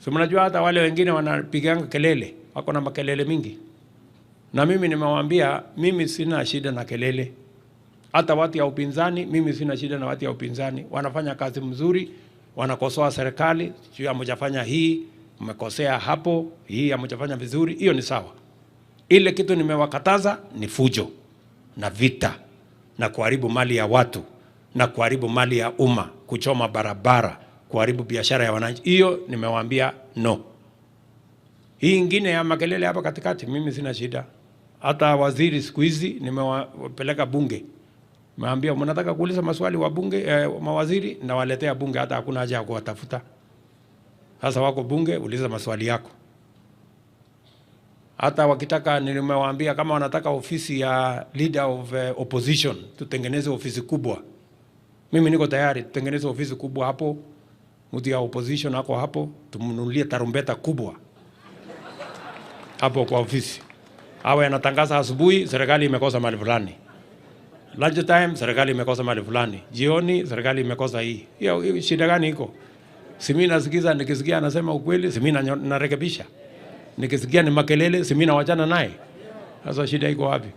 So mnajua hata wale wengine wanapiganga kelele, wako na makelele mingi. Na mimi nimewaambia mimi sina shida na kelele. Hata watu ya upinzani, mimi sina shida na watu ya upinzani. Wanafanya kazi mzuri, wanakosoa serikali, sio hamjafanya hii, mmekosea hapo, hii hamjafanya vizuri, hiyo ni sawa. Ile kitu nimewakataza ni fujo na vita na kuharibu mali ya watu na kuharibu mali ya umma, kuchoma barabara, kuharibu biashara ya wananchi. Hiyo nimewaambia no. Hii ingine ya makelele hapa katikati mimi sina shida. Hata waziri siku hizi nimewapeleka bunge. Nimeambia mnataka kuuliza maswali wa bunge mawaziri na waletea bunge, hata hakuna haja ya kuwatafuta. Sasa wako bunge, uliza maswali yako. Hata wakitaka, nimewaambia kama wanataka ofisi ya leader of opposition, tutengeneze ofisi kubwa. Mimi niko tayari tutengeneze ofisi kubwa hapo. Mtu ya opposition hako hapo, tumnunulie tarumbeta kubwa hapo kwa ofisi. Awe anatangaza asubuhi, serikali imekosa mali fulani. Lunch time, serikali imekosa mali fulani. Jioni, serikali imekosa hii. Hiyo shida gani iko? Si mimi nasikiza, nikisikia anasema ukweli, si mimi narekebisha. Nikisikia ni makelele, si mimi nawachana naye. Sasa shida iko wapi?